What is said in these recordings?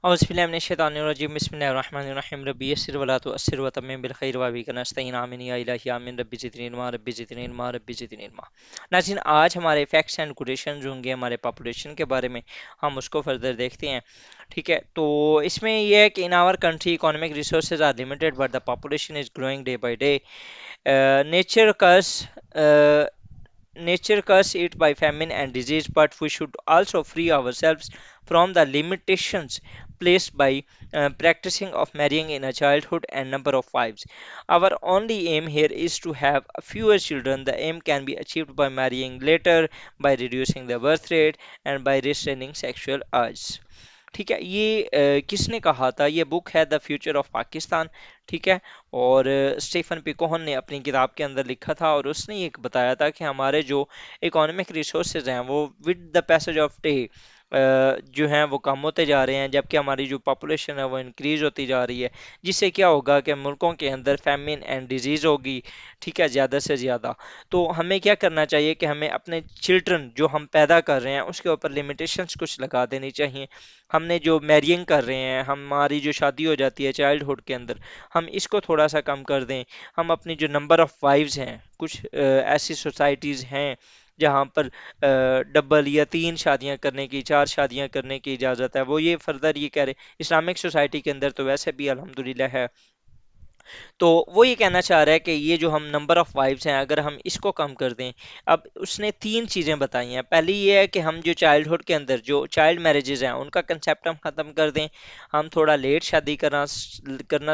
اعوذ باللہ من الشیطان الرجیم بسم اللہ الرحمن الرحیم ربی یسر ولا تعسر وتمم بالخیر وابک نستعین آمین یا الہی آمین ربی زدنی علما ربی زدنی علما ربی زدنی علما۔ ناظرین، آج ہمارے فیکٹس اینڈ کوٹیشنز ہوں گے ہمارے پاپولیشن کے بارے میں، ہم اس کو فردر دیکھتے ہیں۔ ٹھیک ہے، تو اس میں یہ ہے کہ in our country economic resources are limited but the population is growing day by day. Nature curse Nature curse it by famine and disease, but we should also free ourselves from the limitations placed by practicing of marrying in a childhood and number of wives. Our only aim here is to have fewer children. The aim can be achieved by marrying later, by reducing the birth rate, and by restraining sexual urges. ٹھیک ہے، یہ کس نے کہا تھا؟ یہ بک ہے the future of Pakistan, ٹھیک ہے، اور اسٹیفن پیکوہن نے اپنی کتاب کے اندر لکھا تھا، اور اس نے یہ بتایا تھا کہ ہمارے جو اکانومک ریسورسز ہیں وہ with the passage of day جو ہیں وہ کم ہوتے جا رہے ہیں، جبکہ ہماری جو پاپولیشن ہے وہ انکریز ہوتی جا رہی ہے، جس سے کیا ہوگا کہ ملکوں کے اندر فیمن اینڈ ڈیزیز ہوگی، ٹھیک ہے، زیادہ سے زیادہ۔ تو ہمیں کیا کرنا چاہیے کہ ہمیں اپنے چلڈرن جو ہم پیدا کر رہے ہیں اس کے اوپر لمیٹیشنز کچھ لگا دینی چاہیے۔ ہم نے جو میرینگ کر رہے ہیں، ہماری جو شادی ہو جاتی ہے چائلڈ ہوڈ کے اندر، ہم اس کو تھوڑا سا کم کر دیں۔ ہم اپنی جو نمبر آف وائفز ہیں، کچھ ایسی سوسائٹیز ہیں جہاں پر ڈبل یا 3 شادیاں کرنے کی، 4 شادیاں کرنے کی اجازت ہے، وہ یہ فردر یہ کہہ رہے اسلامک سوسائٹی کے اندر تو ویسے بھی الحمدللہ ہے۔ تو وہ یہ کہنا چاہ رہا ہے کہ یہ جو ہم نمبر آف وائفز ہیں اگر ہم اس کو کم کر دیں، اب اس نے 3 چیزیں بتائی ہیں۔ پہلی یہ ہے کہ ہم جو چائلڈ ہوڈ کے اندر جو چائلڈ میرجز ہیں ان کا کنسیپٹ ہم ختم کر دیں، ہم تھوڑا لیٹ شادی کرنا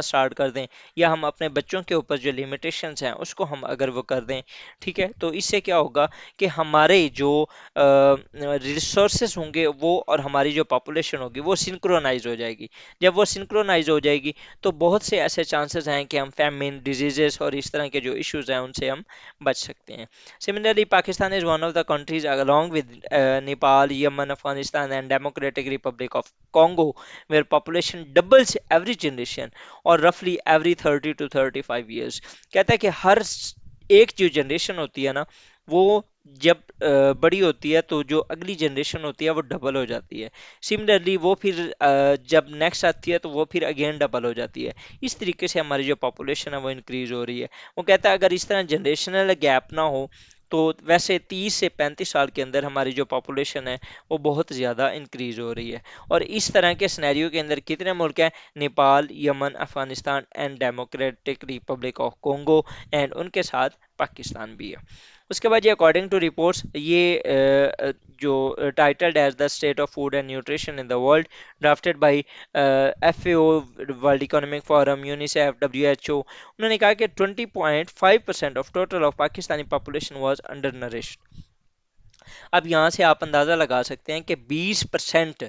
سٹارٹ کر دیں، یا ہم اپنے بچوں کے اوپر جو لمیٹیشنز ہیں اس کو ہم اگر وہ کر دیں، ٹھیک ہے، تو اس سے کیا ہوگا کہ ہمارے جو ریسورسز ہوں گے وہ اور ہماری جو پاپولیشن ہوگی وہ سنکرونائز ہو جائے گی۔ جب وہ سنکرونائز ہو جائے گی تو بہت سے ایسے چانسز ہیں کہ ہم فیمن ڈیزیزز اور اس طرح کے جو ایشوز ہیں ان سے ہم بچ سکتے ہیں۔ Similarly Pakistan is one of the countries along with Nepal, Yemen, Afghanistan and Democratic Republic of Congo where population doubles every generation اور roughly every 30 to 35 years۔ کہتا ہے کہ ہر ایک جو جنریشن ہوتی ہے نا وہ جب بڑی ہوتی ہے تو جو اگلی جنریشن ہوتی ہے وہ ڈبل ہو جاتی ہے۔ سملرلی وہ پھر جب نیکسٹ آتی ہے تو وہ پھر اگین ڈبل ہو جاتی ہے۔ اس طریقے سے ہماری جو پاپولیشن ہے وہ انکریز ہو رہی ہے۔ وہ کہتا ہے اگر اس طرح جنریشنل گیپ نہ ہو تو ویسے 30 سے 35 سال کے اندر ہماری جو پاپولیشن ہے وہ بہت زیادہ انکریز ہو رہی ہے۔ اور اس طرح کے سنیریو کے اندر کتنے ملک ہیں؟ Nepal, Yemen, Afghanistan and Democratic Republic of Congo, and ان کے ساتھ پاکستان بھی ہے۔ اس کے بعد یہ اکارڈنگ ٹو رپورٹس، یہ جو titled as the state of food and nutrition in the world, drafted by F A O, World Economic Forum, UNICEF, W H O, انہوں نے کہا کہ 20.5% of total of Pakistani population was under nourished. اب یہاں سے آپ اندازہ لگا سکتے ہیں کہ 20%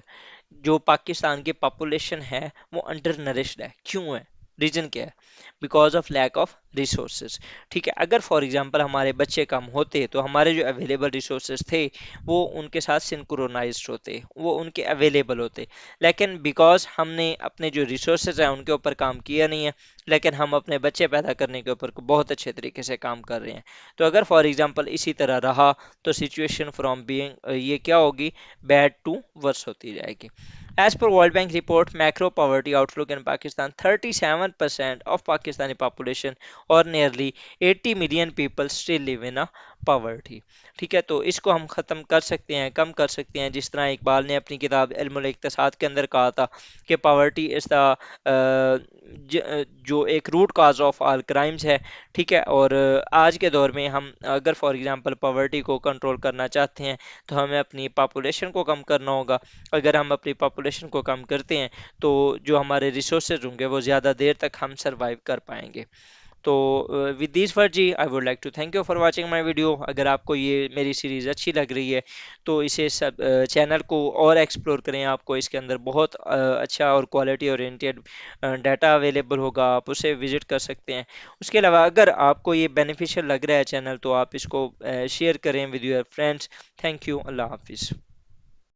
جو پاکستان کی پاپولیشن ہے وہ انڈر نرشڈ ہے۔ کیوں ہے؟ ریزن کیا ہے؟ Because of lack of resources. ٹھیک ہے، اگر فار ایگزامپل ہمارے بچے کم ہوتے تو ہمارے جو اویلیبل ریسورسز تھے وہ ان کے ساتھ سنکرونائزڈ ہوتے، وہ ان کے اویلیبل ہوتے، لیکن بیکاز ہم نے اپنے جو ریسورسز ہیں ان کے اوپر کام کیا نہیں ہے، لیکن ہم اپنے بچے پیدا کرنے کے اوپر بہت اچھے طریقے سے کام کر رہے ہیں۔ تو اگر فار ایگزامپل اسی طرح رہا تو سچویشن فرام بینگ یہ کیا ہوگی؟ بیڈ ٹو ورس ہوتی جائے گی۔ As per World Bank report, macro poverty outlook in Pakistan, 37% of Pakistani population or nearly 80 million people still live in a poverty۔ ٹھیک ہے، تو اس کو ہم ختم کر سکتے ہیں، کم کر سکتے ہیں، جس طرح اقبال نے اپنی کتاب علم الاقتصاد کے اندر کہا تھا کہ پاورٹی از دا جو ایک root cause of all crimes ہے۔ ٹھیک ہے، اور آج کے دور میں ہم اگر فار ایگزامپل پاورٹی کو کنٹرول کرنا چاہتے ہیں تو ہمیں اپنی پاپولیشن کو کم کرنا ہوگا۔ اگر ہم اپنی پاپولیشن کو کم کرتے ہیں تو جو ہمارے ریسورسز ہوں گے وہ زیادہ دیر تک ہم سروائیو کر پائیں گے۔ تو ود دیس ورڈ جی I would like to thank you for watching my video. اگر آپ کو یہ میری سیریز اچھی لگ رہی ہے تو اسے سب چینل کو اور ایکسپلور کریں، آپ کو اس کے اندر بہت اچھا اور کوالٹی اورینٹیڈ ڈیٹا اویلیبل ہوگا، آپ اسے وزٹ کر سکتے ہیں۔ اس کے علاوہ اگر آپ کو یہ بینیفیشیل لگ رہا ہے چینل تو آپ اس کو شیئر کریں with your friends. Thank you, اللہ حافظ۔